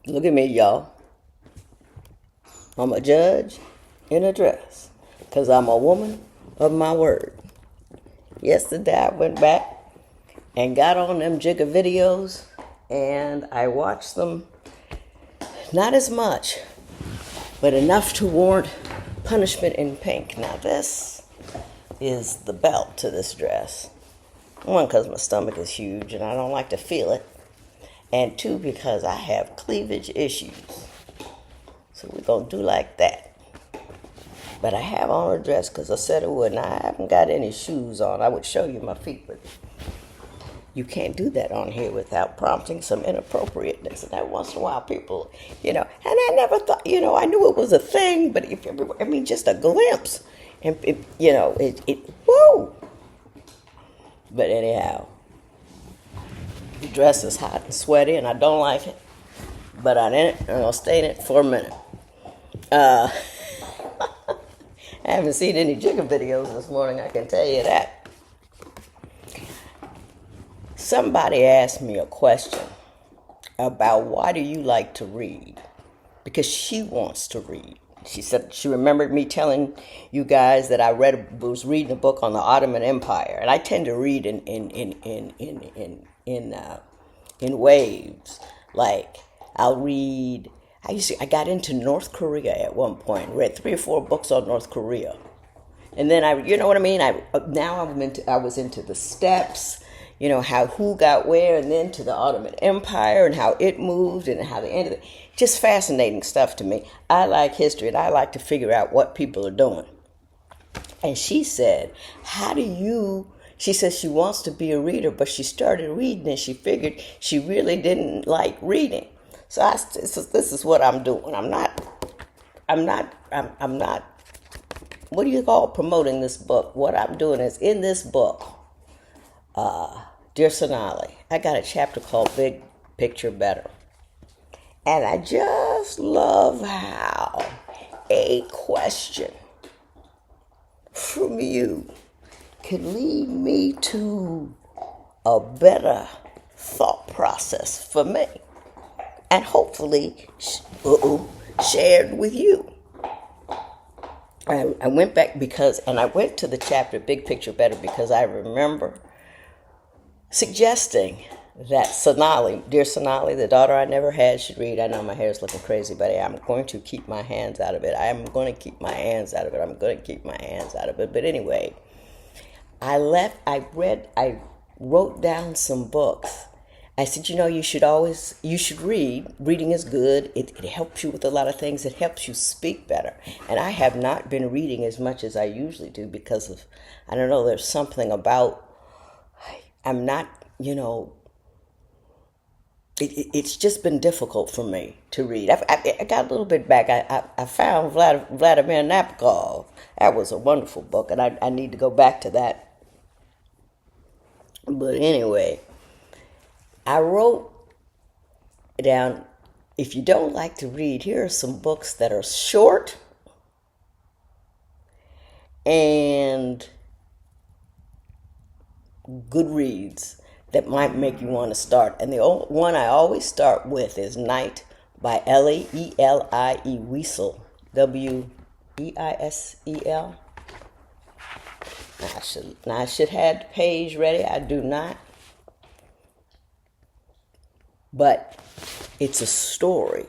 Look at me, y'all. I'm a judge in a dress because I'm a woman of my word. Yesterday I went back and got on them Jigga videos and I watched them, not as much, but enough to warrant punishment in pink. Now this is the belt to this dress. One, because my stomach is huge and I don't like to feel it. And two, because I have cleavage issues. So we're going to do like that. But I have on a dress because I said it would, and I haven't got any shoes on. I would show you my feet, but you can't do that on here without prompting some inappropriateness. And that once in a while people, and I never thought, I knew it was a thing, but just a glimpse. And, whoa. But anyhow, the dress is hot and sweaty, and I don't like it. But I'm in it, and I'll stay in it for a minute. I haven't seen any Jigga videos this morning, I can tell you that. Somebody asked me a question about why do you like to read? Because she wants to read. She said she remembered me telling you guys that I was reading a book on the Ottoman Empire, and I tend to read in waves. Like I'll read. I got into North Korea at one point. Read 3 or 4 books on North Korea, and then you know what I mean. I was into the steppes. Who got where, and then to the Ottoman Empire and how it moved and how the end of it. Just fascinating stuff to me. I like history and I like to figure out what people are doing. And she said, she says she wants to be a reader, but she started reading and she figured she really didn't like reading. So this is what I'm doing. I'm not, what do you call promoting this book? What I'm doing is in this book, Dear Sonali, I got a chapter called Big Picture Better. And I just love how a question from you can lead me to a better thought process for me. And hopefully shared with you. I went back I went to the chapter Big Picture Better because I remember suggesting that Sonali, dear Sonali, the daughter I never had, should read. I know my hair is looking crazy, but I'm going to keep my hands out of it. I'm going to keep my hands out of it. But anyway, I wrote down some books. I said, you should read. Reading is good. It helps you with a lot of things. It helps you speak better. And I have not been reading as much as I usually do because of, I don't know, there's something about, I'm not, it's just been difficult for me to read. I got a little bit back. I found Vladimir Nabokov. That was a wonderful book, and I need to go back to that. But anyway, I wrote down, if you don't like to read, here are some books that are short and good reads that might make you want to start. And the one I always start with is Night by Elie Wiesel, Weisel. I should have the page ready. I do not. But it's a story.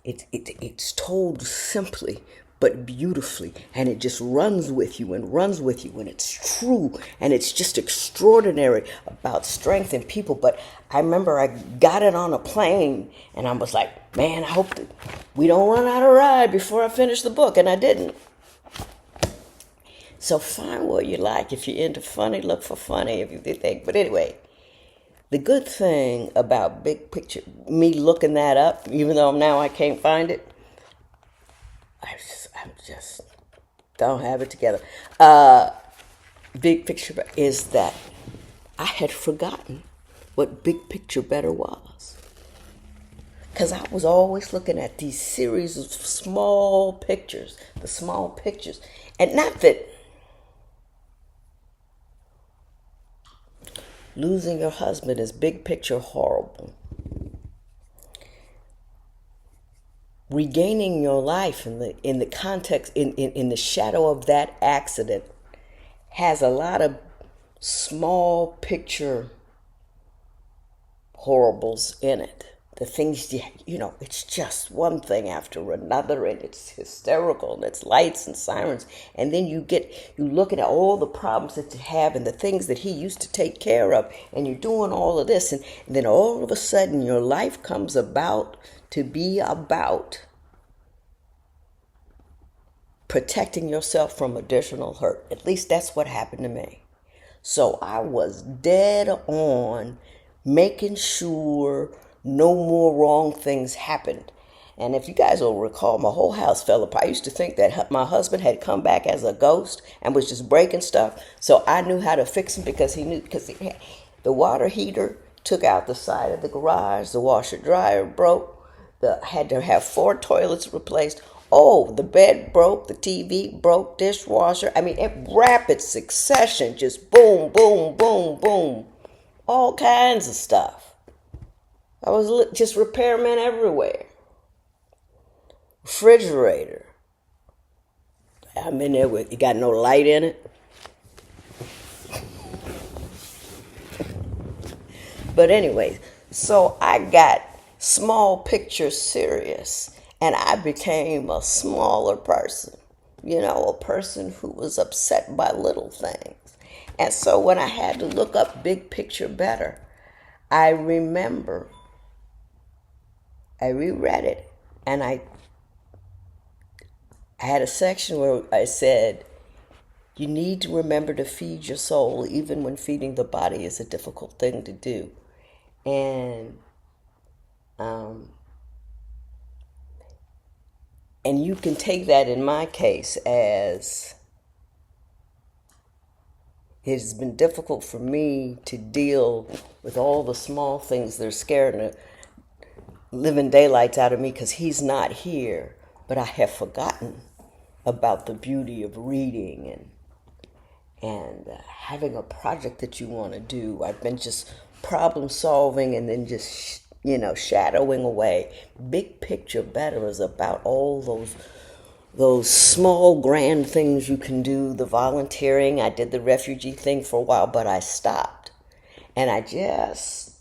It's told simply but beautifully, and it just runs with you, and it's true, and it's just extraordinary about strength in people. But I remember I got it on a plane, and I was like, man, I hope that we don't run out of ride before I finish the book, and I didn't. So find what you like. If you're into funny, look for funny, if you think. But anyway, the good thing about Big Picture, me looking that up, even though now I can't find it, I just don't have it together. Big Picture is that I had forgotten what Big Picture Better was. Because I was always looking at these series of small pictures, the small pictures. And not that losing your husband is big picture horrible. regaining your life in the context in the shadow of that accident has a lot of small picture horribles in it. The things it's just one thing after another, and it's hysterical, and it's lights and sirens, and then you look at all the problems that you have and the things that he used to take care of, and you're doing all of this, and then all of a sudden your life comes about to be about protecting yourself from additional hurt. At least that's what happened to me. So I was dead on making sure no more wrong things happened. And if you guys will recall, my whole house fell apart. I used to think that my husband had come back as a ghost and was just breaking stuff. So I knew how to fix him because the water heater took out the side of the garage, the washer dryer broke, had to have 4 toilets replaced. Oh, the bed broke, the TV broke, dishwasher. I mean, in rapid succession, just boom, boom, boom, boom. All kinds of stuff. I was just repairmen everywhere. Refrigerator. I'm in there with, you got no light in it. But anyway, so I got small picture serious, and I became a smaller person, a person who was upset by little things. And so when I had to look up big picture better, I remember I reread it, and I had a section where I said, you need to remember to feed your soul even when feeding the body is a difficult thing to do. And you can take that in my case as it has been difficult for me to deal with all the small things that are scaring the living daylights out of me because he's not here. But I have forgotten about the beauty of reading and having a project that you want to do. I've been just problem solving and then just shadowing away. Big picture better is about all those small grand things you can do. The volunteering, I did the refugee thing for a while, but I stopped, and I just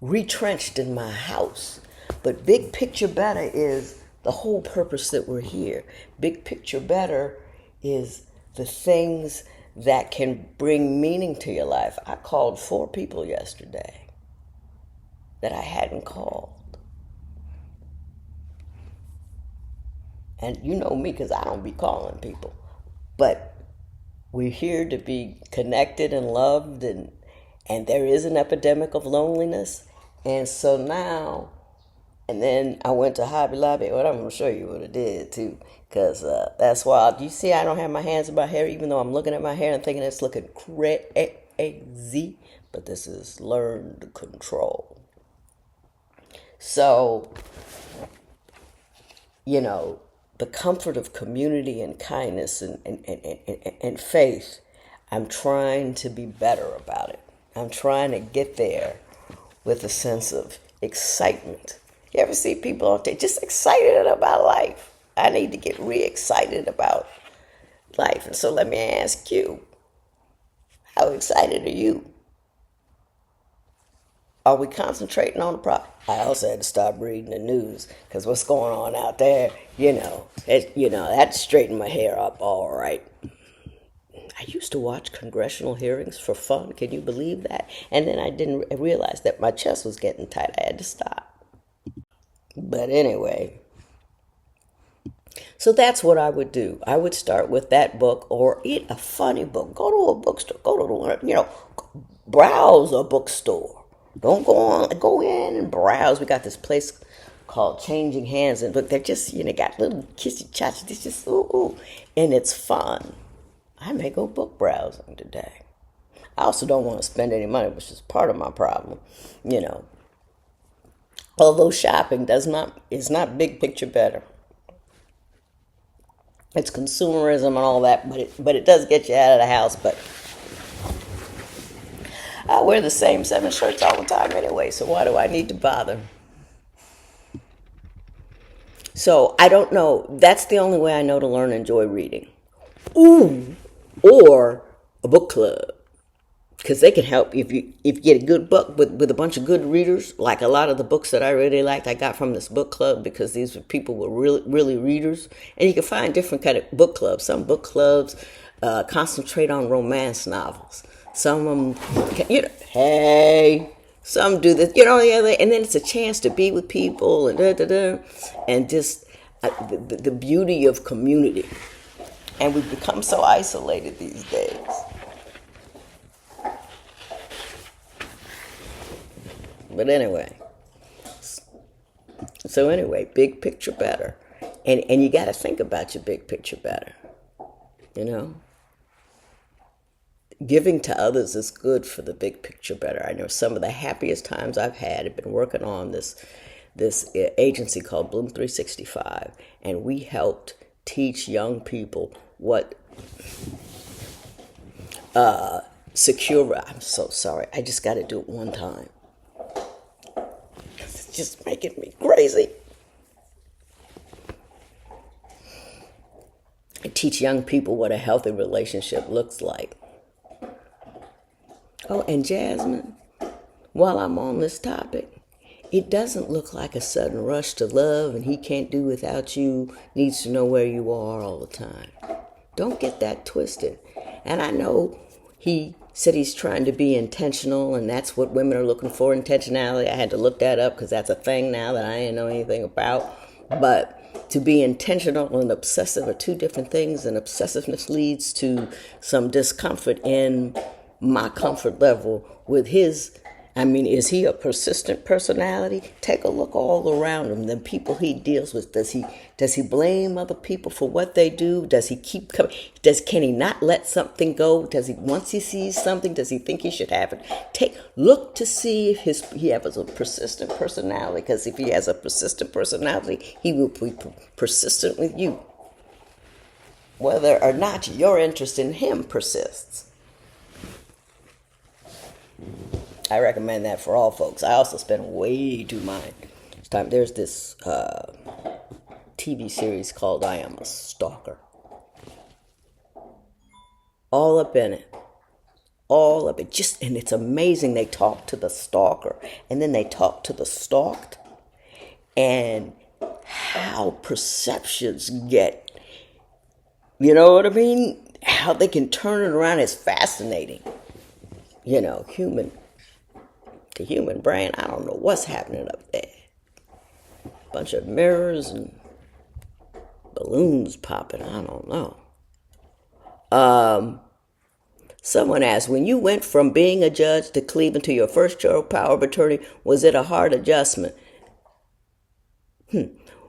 retrenched in my house. But big picture better is the whole purpose that we're here. Big picture better is the things that can bring meaning to your life. I called 4 people yesterday that I hadn't called. And you know me, because I don't be calling people. But we're here to be connected and loved, and there is an epidemic of loneliness. And so now, and then I went to Hobby Lobby. Well, I'm going to show you what I did, too, because that's wild. You see I don't have my hands in my hair, even though I'm looking at my hair and thinking it's looking crazy. But this is learned control. So, the comfort of community and kindness and faith, I'm trying to be better about it. I'm trying to get there with a sense of excitement. You ever see people out there just excited about life? I need to get re-excited about life. And so let me ask you, how excited are you? Are we concentrating on the problem? I also had to stop reading the news because what's going on out there, that straightened my hair up all right. I used to watch congressional hearings for fun. Can you believe that? And then I didn't realize that my chest was getting tight. I had to stop. But anyway, so that's what I would do. I would start with that book or a funny book. Go to a bookstore. Go to one, browse a bookstore. Don't go in and browse. We got this place called Changing Hands, and look, they're just, got little kissy chots. It's just, ooh, and it's fun. I may go book browsing today. I also don't want to spend any money, which is part of my problem, Although shopping is not big picture better. It's consumerism and all that, but it does get you out of the house, but I wear the same 7 shirts all the time anyway, so why do I need to bother? So I don't know. That's the only way I know to learn and enjoy reading. Ooh, or a book club, because they can help if you get a good book with a bunch of good readers. Like a lot of the books that I really liked, I got from this book club because these were people were really readers, and you can find different kind of book clubs. Some book clubs concentrate on romance novels. Some of them, hey, some do this, and then it's a chance to be with people and and just the beauty of community. And we've become so isolated these days. But anyway, big picture better. And you got to think about your big picture better. Giving to others is good for the big picture better. I know some of the happiest times I've had have been working on this agency called Bloom 365, and we helped teach young people what secure. I'm so sorry. I just got to do it one time. It's just making me crazy. I teach young people what a healthy relationship looks like. Oh, and Jasmine, while I'm on this topic, it doesn't look like a sudden rush to love and he can't do without you, needs to know where you are all the time. Don't get that twisted. And I know he said he's trying to be intentional, and that's what women are looking for, intentionality. I had to look that up because that's a thing now that I didn't know anything about. But to be intentional and obsessive are two different things, and obsessiveness leads to some discomfort in my comfort level with his. Is he a persistent personality? Take a look all around him. The people he deals with, does he blame other people for what they do? Does he keep coming? Can he not let something go? Once he sees something, does he think he should have it? Look to see if he has a persistent personality. Because if he has a persistent personality, he will be persistent with you, whether or not your interest in him persists. I recommend that for all folks. I also spend way too much time. There's this TV series called I Am a Stalker. All up in it. All of it. And it's amazing. They talk to the stalker, and then they talk to the stalked, and how perceptions get, you know what I mean? How they can turn it around is fascinating. The human brain, I don't know what's happening up there. Bunch of mirrors and balloons popping, I don't know. Someone asked, when you went from being a judge to Cleveland to your first child power of attorney, was it a hard adjustment?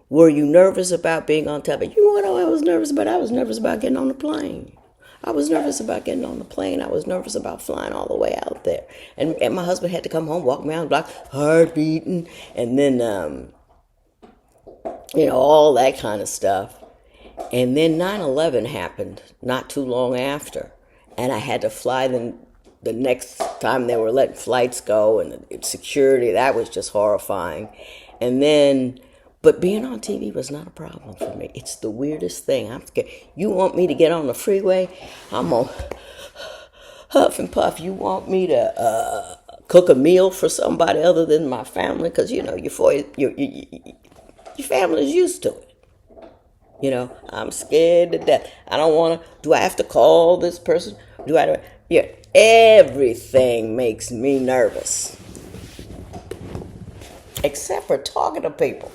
Were you nervous about being on television? You know what I was nervous about? I was nervous about getting on the plane. I was nervous about getting on the plane. I was nervous about flying all the way out there. And my husband had to come home, walk me around the block, heart beating, and then, all that kind of stuff. And then 9/11 happened not too long after. And I had to fly the next time they were letting flights go, and the security, that was just horrifying. And then, but being on TV was not a problem for me. It's the weirdest thing. I'm scared. You want me to get on the freeway? I'm on huff and puff. You want me to cook a meal for somebody other than my family? Because, your family's used to it. I'm scared to death. I don't want to. Do I have to call this person? Yeah, everything makes me nervous. Except for talking to people.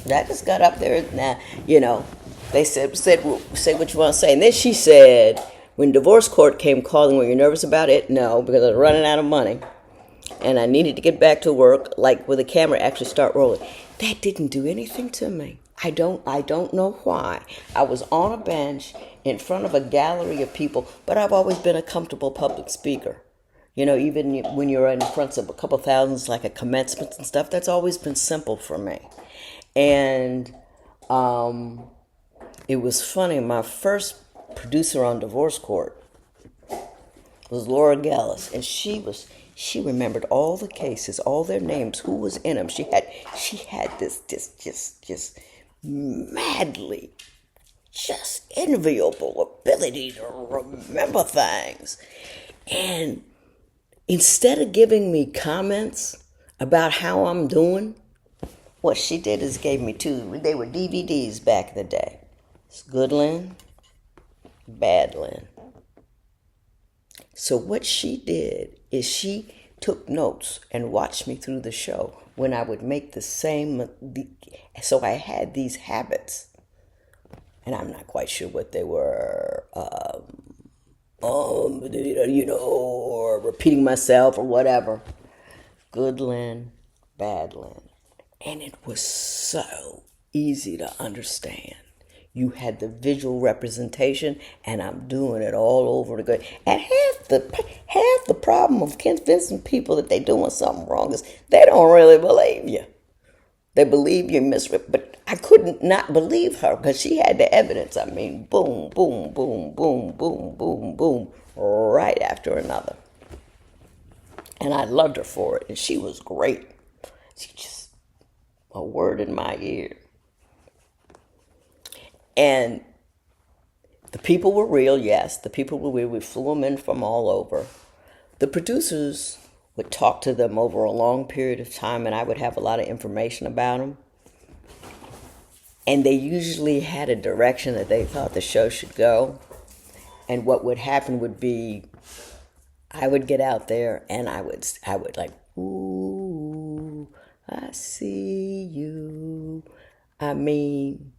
I just got up there now, they said say what you want to say. And then she said, when divorce court came calling, were you nervous about it? No, because I was running out of money. And I needed to get back to work, like with the camera actually start rolling. That didn't do anything to me. I don't know why. I was on a bench in front of a gallery of people, but I've always been a comfortable public speaker. Even when you're in front of a couple thousands, like at commencements and stuff, that's always been simple for me. And it was funny. My first producer on Divorce Court was Laura Gellis, and She remembered all the cases, all their names, who was in them. She had this just madly, just enviable ability to remember things. And instead of giving me comments about how I'm doing, what she did is gave me two. They were DVDs back in the day. It's Good Lynn, Bad Lynn. So what she did is she took notes and watched me through the show when I would make the same. So I had these habits, and I'm not quite sure what they were. Or repeating myself or whatever. Good Lynn, Bad Lynn. And it was so easy to understand. You had the visual representation, and I'm doing it all over again. And half the problem of convincing people that they're doing something wrong is they don't really believe you. They believe you but I couldn't not believe her because she had the evidence. I mean, boom, boom, boom, boom, boom, boom, boom, right after another. And I loved her for it, and she was great. She just a word in my ear. And the people were real, yes. The people were real. We flew them in from all over. The producers would talk to them over a long period of time, and I would have a lot of information about them. And they usually had a direction that they thought the show should go. And what would happen would be, I would get out there and I would like, ooh, I see you. I mean,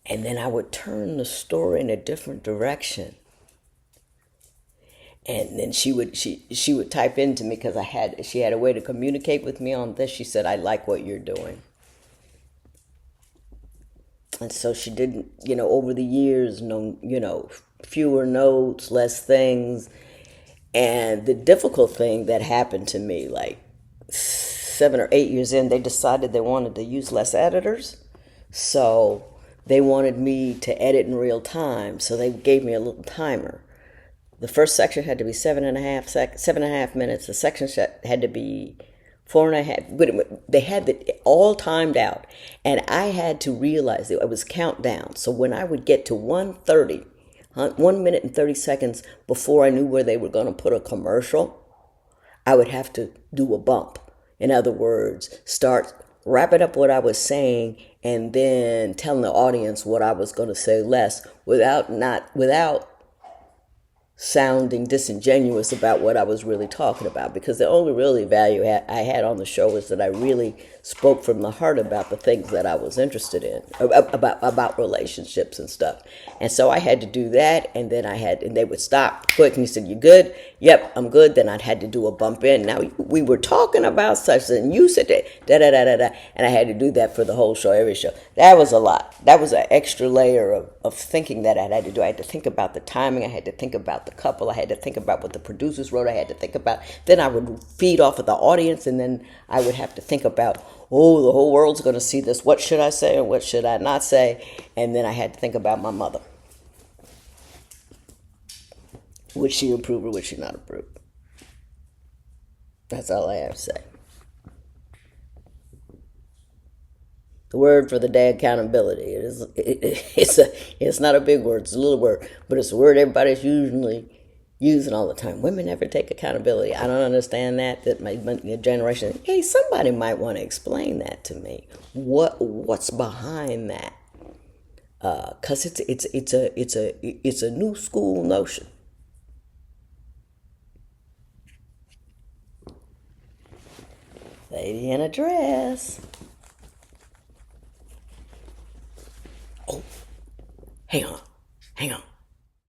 and then I would turn the story in a different direction. And then she would type into me because she had a way to communicate with me on this. She said, I like what you're doing. And so she didn't, over the years, fewer notes, less things. And the difficult thing that happened to me, like 7 or 8 years in, they decided they wanted to use less editors. So they wanted me to edit in real time. So they gave me a little timer. The first section had to be 7.5 minutes. The section had to be 4.5. They had it all timed out, and I had to realize that it was countdown. So when I would get to 1:30, 1 minute and 30 seconds before I knew where they were going to put a commercial, I would have to do a bump. In other words, start wrapping up what I was saying and then telling the audience what I was going to say less without sounding disingenuous about what I was really talking about, because the only really value I had on the show was that I really spoke from the heart about the things that I was interested in, about relationships and stuff. And so I had to do that, and then and they would stop quick, and he said, you good? Yep, I'm good. Then I'd had to do a bump in. Now, we were talking about such, and you said that, da-da-da-da-da, and I had to do that for the whole show, every show. That was a lot. That was an extra layer of thinking that I had to do. I had to think about the timing. I had to think about the couple. I had to think about what the producers wrote. I had to think about, then I would feed off of the audience, and then I would have to think about, oh, the whole world's going to see this. What should I say and what should I not say? And then I had to think about my mother. Would she approve or would she not approve? That's all I have to say. The word for the day, accountability. It's not a big word. It's a little word, but it's a word everybody's usually using all the time. Women never take accountability. I don't understand that. That my generation. Hey, somebody might want to explain that to me. What's behind that? Because it's a new school notion. Lady in a dress. Oh, hang on.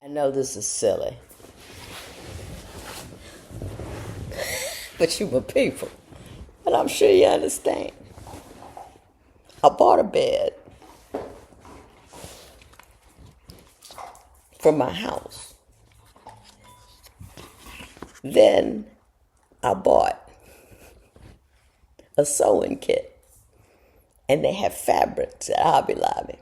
I know this is silly, but you my people, and I'm sure you understand. I bought a bed for my house. Then I bought a sewing kit, and they have fabrics at Hobby Lobby.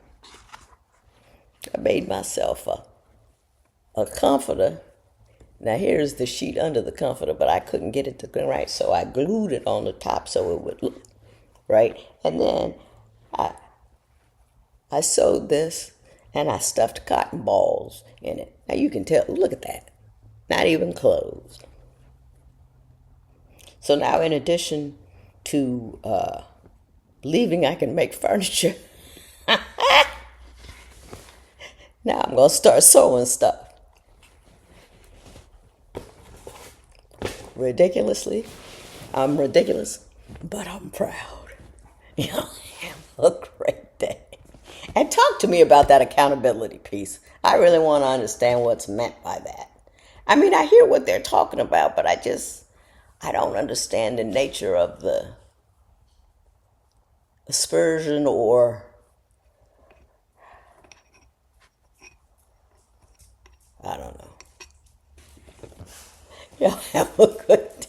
I made myself a comforter. Now here's the sheet under the comforter, but I couldn't get it to go right, so I glued it on the top so it would look right. And then I sewed this, and I stuffed cotton balls in it. Now you can tell, look at that, not even closed. So now in addition to believing I can make furniture, now I'm going to start sewing stuff. Ridiculously, I'm ridiculous, but I'm proud. Have a great day. And talk to me about that accountability piece. I really want to understand what's meant by that. I mean, I hear what they're talking about, but I don't understand the nature of the aspersion or I don't know. Y'all have a good